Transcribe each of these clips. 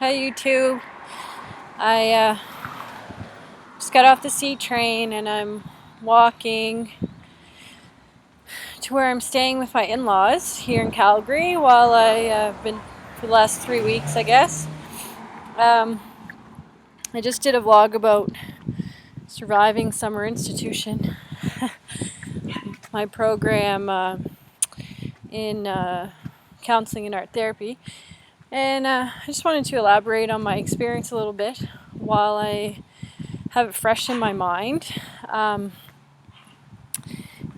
Hi YouTube. I just got off the C train and I'm walking to where I'm staying with my in-laws here in Calgary while I've been for the last 3 weeks, I guess. I just did a vlog about surviving summer institution, my program in counseling and art therapy. And I just wanted to elaborate on my experience a little bit while I have it fresh in my mind.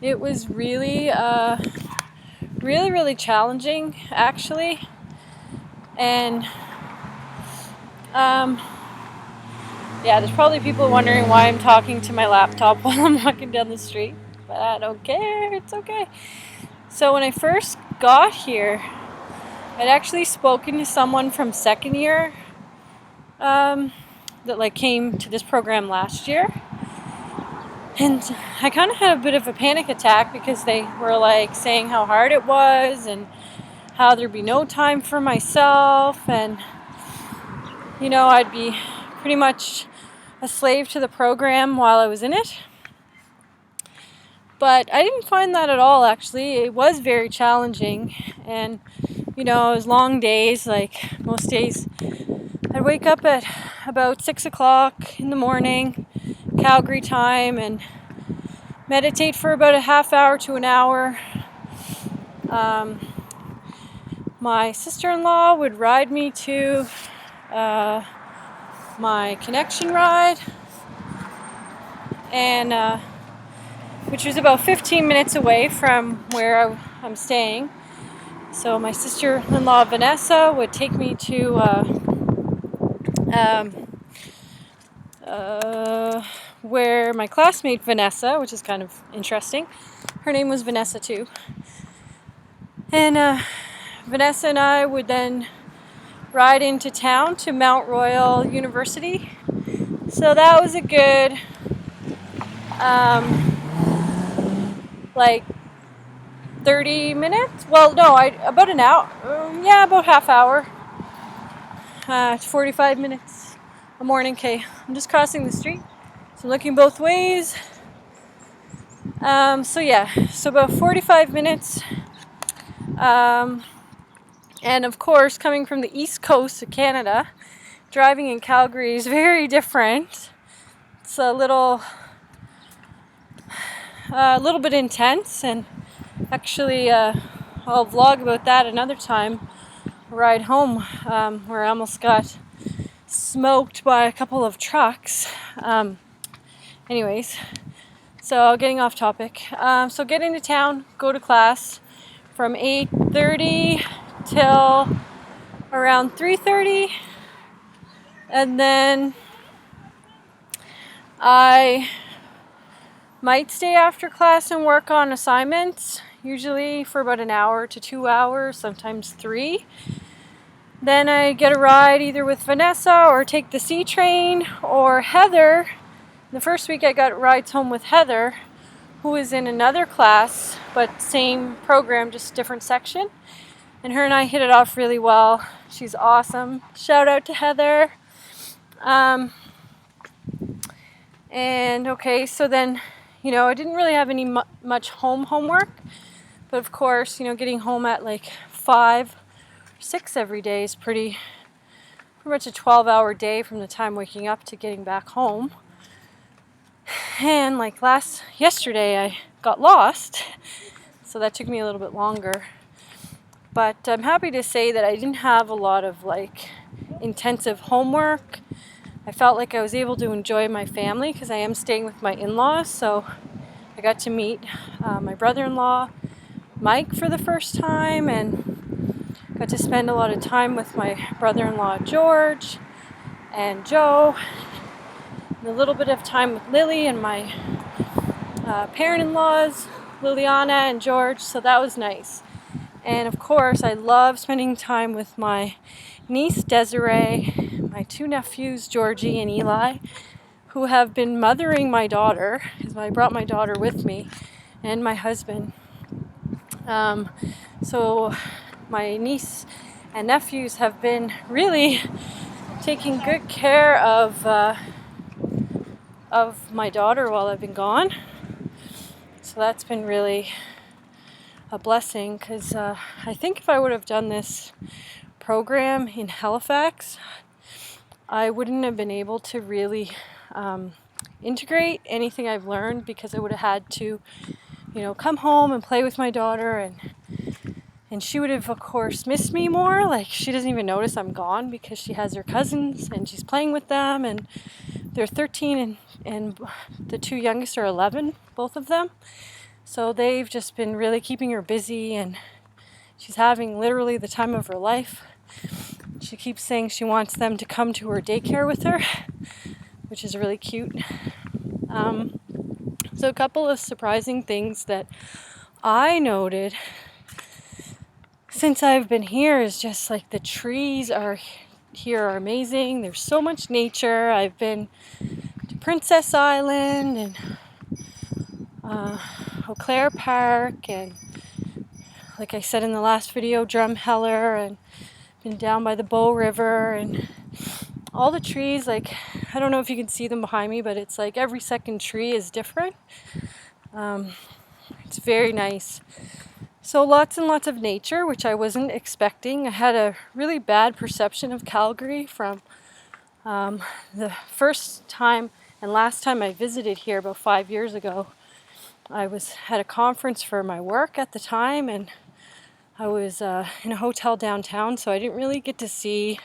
It was really, really challenging, actually. And yeah, there's probably people wondering why I'm talking to my laptop while I'm walking down the street, but I don't care. It's okay. So when I first got here, I'd actually spoken to someone from second year that came to this program last year. And I kind of had a bit of a panic attack because they were saying how hard it was and how there'd be no time for myself, and I'd be pretty much a slave to the program while I was in it. But I didn't find that at all, actually. It was very challenging, and it was long days. Like most days, I'd wake up at about 6 o'clock in the morning, Calgary time, and meditate for about a half hour to an hour. My sister-in-law would ride me to my connection ride, and which was about 15 minutes away from where I'm staying. So my sister-in-law Vanessa would take me to where my classmate Vanessa, which is kind of interesting. Her name was Vanessa too. And Vanessa and I would then ride into town to Mount Royal University. So that was a good 30 minutes. Well, no, about an hour. About half hour. 45 minutes a morning. Okay, I'm just crossing the street, so I'm looking both ways. So about 45 minutes. And of course, coming from the east coast of Canada, driving in Calgary is very different. It's a little bit intense, and actually I'll vlog about that another time. A ride home where I almost got smoked by a couple of trucks. Anyways, so getting off topic. So get into town, go to class from 8:30 till around 3:30, and then I might stay after class and work on assignments, usually for about an hour to 2 hours, sometimes 3. Then I get a ride either with Vanessa or take the C train or Heather. The first week I got rides home with Heather, who is in another class, but same program, just different section. And her and I hit it off really well. She's awesome. Shout out to Heather. And okay, so then, I didn't really have any much homework. But of course, getting home at 5 or 6 every day is pretty much a 12-hour day from the time waking up to getting back home. And yesterday I got lost, so that took me a little bit longer. But I'm happy to say that I didn't have a lot of intensive homework. I felt like I was able to enjoy my family because I am staying with my in-laws. So I got to meet my brother-in-law, Mike, for the first time, and got to spend a lot of time with my brother-in-law, George, and Joe, and a little bit of time with Lily and my parent-in-laws, Liliana and George, so that was nice. And of course, I love spending time with my niece, Desiree, my 2 nephews, Georgie and Eli, who have been mothering my daughter, because I brought my daughter with me, and my husband. So my niece and nephews have been really taking good care of my daughter while I've been gone. So that's been really a blessing, because I think if I would have done this program in Halifax, I wouldn't have been able to really integrate anything I've learned, because I would have had to, come home and play with my daughter, and she would have, of course, missed me more. Like, she doesn't even notice I'm gone because she has her cousins and she's playing with them, and they're 13 and the two youngest are 11, both of them. So they've just been really keeping her busy, and she's having literally the time of her life. She keeps saying she wants them to come to her daycare with her, which is really cute. So a couple of surprising things that I noted since I've been here is just like the trees here are amazing. There's so much nature. I've been to Princess Island and Eau Claire Park, and like I said in the last video, Drumheller, and been down by the Bow River, and all the trees, like, I don't know if you can see them behind me, but it's like every second tree is different. It's very nice. So lots and lots of nature, which I wasn't expecting. I had a really bad perception of Calgary from the first time and last time I visited here about 5 years ago. I had a conference for my work at the time, and I was in a hotel downtown, so I didn't really get to see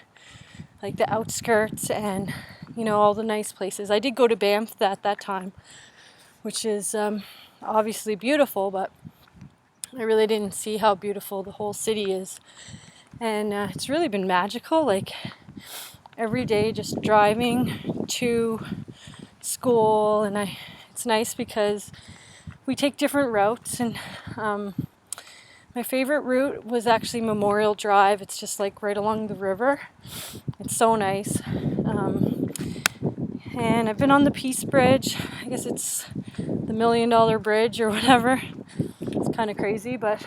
like the outskirts and all the nice places. I did go to Banff at that time, which is obviously beautiful, but I really didn't see how beautiful the whole city is. And it's really been magical, like every day just driving to school, and it's nice because we take different routes, and my favorite route was actually Memorial Drive. It's just like right along the river. It's so nice. And I've been on the Peace Bridge. I guess it's the $1 Million Bridge or whatever. It's kind of crazy, but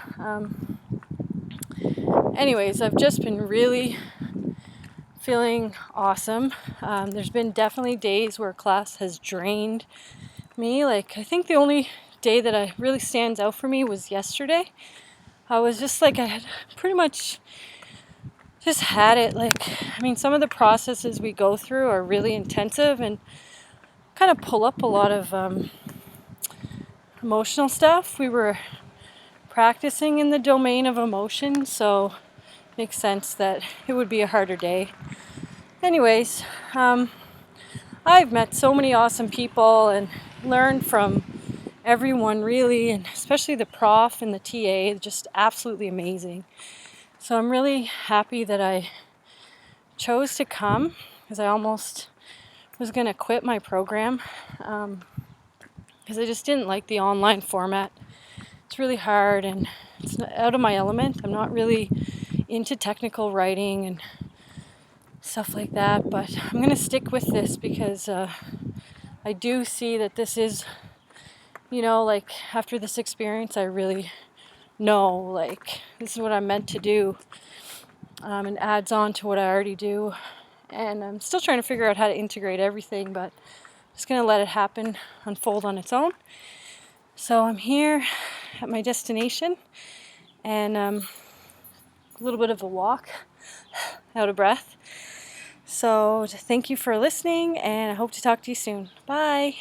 anyways, I've just been really feeling awesome. There's been definitely days where class has drained me. Like, I think the only day that really stands out for me was yesterday. I was just like, I had pretty much just had it. Like, I mean, some of the processes we go through are really intensive and kind of pull up a lot of emotional stuff. We were practicing in the domain of emotion, so it makes sense that it would be a harder day. Anyways, I've met so many awesome people and learned from everyone, really, and especially the prof and the TA, just absolutely amazing. So I'm really happy that I chose to come, because I almost was going to quit my program because I just didn't like the online format. It's really hard and it's out of my element. I'm not really into technical writing and stuff like that, but I'm going to stick with this because I do see that this is, like, after this experience, I really know, like, this is what I'm meant to do, and adds on to what I already do. And I'm still trying to figure out how to integrate everything, but I'm just going to let it happen, unfold on its own. So I'm here at my destination, and a little bit of a walk, out of breath. So thank you for listening, and I hope to talk to you soon. Bye.